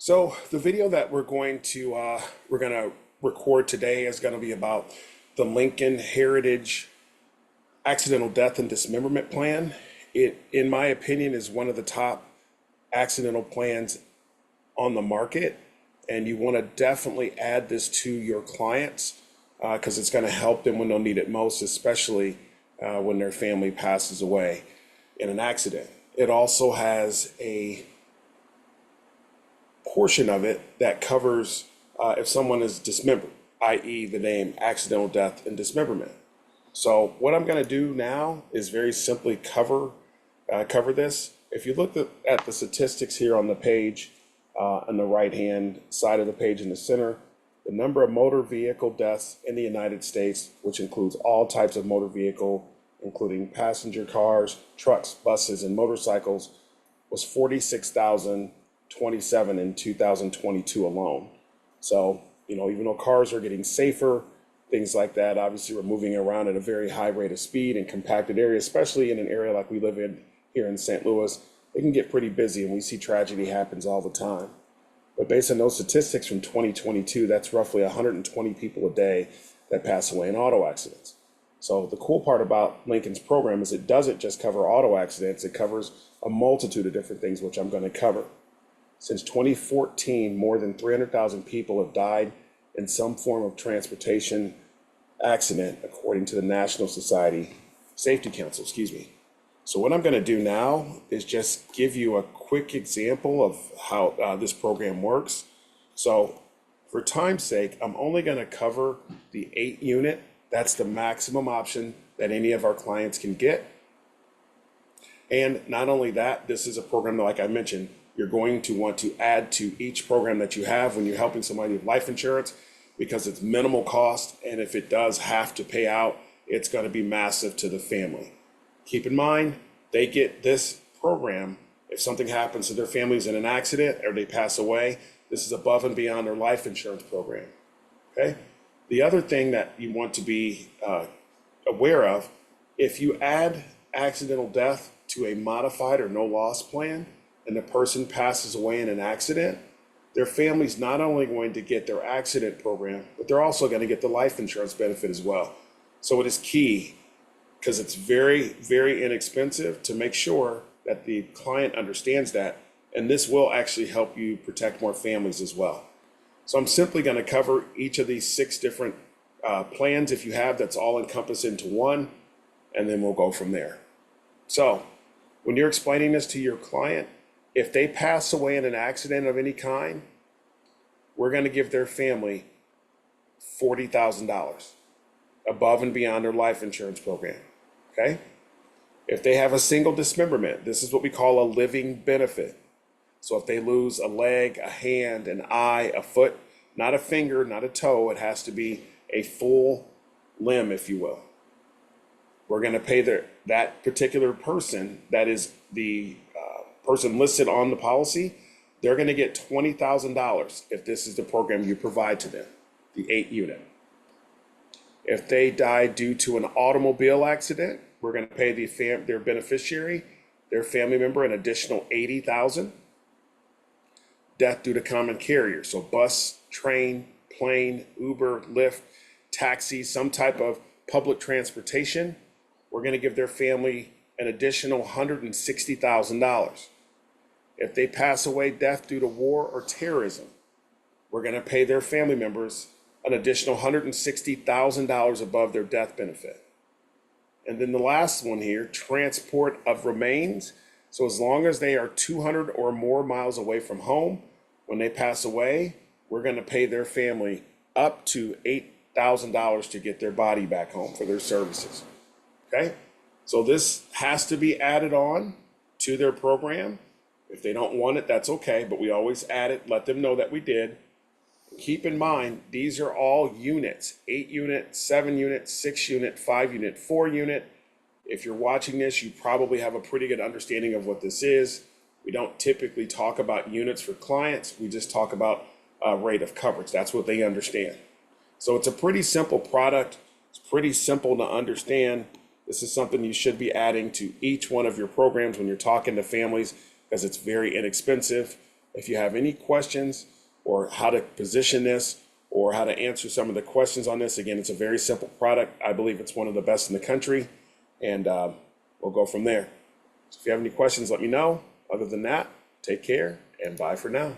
So the video that we're going to record today is going to be about the Lincoln Heritage Accidental Death and Dismemberment Plan. It, in my opinion, is one of the top accidental plans on the market, and you want to definitely add this to your clients because it's going to help them when they'll need it most, especially when their family passes away in an accident. It also has a portion of it that covers if someone is dismembered, i.e. the name accidental death and dismemberment. So what I'm going to do now is very simply cover this. If you look at the statistics here on the page, on the right-hand side of the page in the center, the number of motor vehicle deaths in the United States, which includes all types of motor vehicle, including passenger cars, trucks, buses, and motorcycles, was 46,027 in 2022 alone. So, even though cars are getting safer, things like that, obviously we're moving around at a very high rate of speed in compacted areas, especially in an area like we live in here in St. Louis. It can get pretty busy and we see tragedy happens all the time. But based on those statistics from 2022, that's roughly 120 people a day that pass away in auto accidents. So the cool part about Lincoln's program is it doesn't just cover auto accidents, it covers a multitude of different things, which I'm going to cover. Since 2014, more than 300,000 people have died in some form of transportation accident, according to the National Society Safety Council, So what I'm going to do now is just give you a quick example of how this program works. So for time's sake, I'm only going to cover the 8 unit. That's the maximum option that any of our clients can get. And not only that, this is a program that, like I mentioned, you're going to want to add to each program that you have when you're helping somebody with life insurance, because it's minimal cost. And if it does have to pay out, it's going to be massive to the family. Keep in mind, they get this program if something happens to their families in an accident or they pass away. This is above and beyond their life insurance program. Okay. The other thing that you want to be aware of, if you add accidental death to a modified or no loss plan and the person passes away in an accident, their family's not only going to get their accident program, but they're also going to get the life insurance benefit as well. So it is key, because it's very, very inexpensive, to make sure that the client understands that. And this will actually help you protect more families as well. So I'm simply going to cover each of these 6 different plans, if you have, that's all encompassed into one, and then we'll go from there. So when you're explaining this to your client, if they pass away in an accident of any kind, we're going to give their family $40,000 above and beyond their life insurance program. Okay? If they have a single dismemberment, this is what we call a living benefit. So if they lose a leg, a hand, an eye, a foot, not a finger, not a toe, it has to be a full limb, if you will. We're going to pay that particular person, that is the person listed on the policy, they're going to get $20,000 if this is the program you provide to them, the 8 unit. If they die due to an automobile accident, we're going to pay their beneficiary, their family member, an additional $80,000. Death due to common carrier, so bus, train, plane, Uber, Lyft, taxi, some type of public transportation, we're going to give their family an additional $160,000. If they pass away death due to war or terrorism, we're going to pay their family members an additional $160,000 above their death benefit. And then the last one here, transport of remains. So as long as they are 200 or more miles away from home, when they pass away, we're going to pay their family up to $8,000 to get their body back home for their services. Okay? So this has to be added on to their program. If they don't want it, that's okay, but we always add it, let them know that we did. Keep in mind, these are all units, 8 unit, 7 unit, 6 unit, 5 unit, 4 unit. If you're watching this, you probably have a pretty good understanding of what this is. We don't typically talk about units for clients. We just talk about rate of coverage. That's what they understand. So it's a pretty simple product. It's pretty simple to understand. This is something you should be adding to each one of your programs when you're talking to families, because it's very inexpensive If you have any questions or how to position this or how to answer some of the questions on this, again, it's a very simple product. I believe it's one of the best in the country, and we'll go from there. So if you have any questions, let me know. Other than that, take care and bye for now.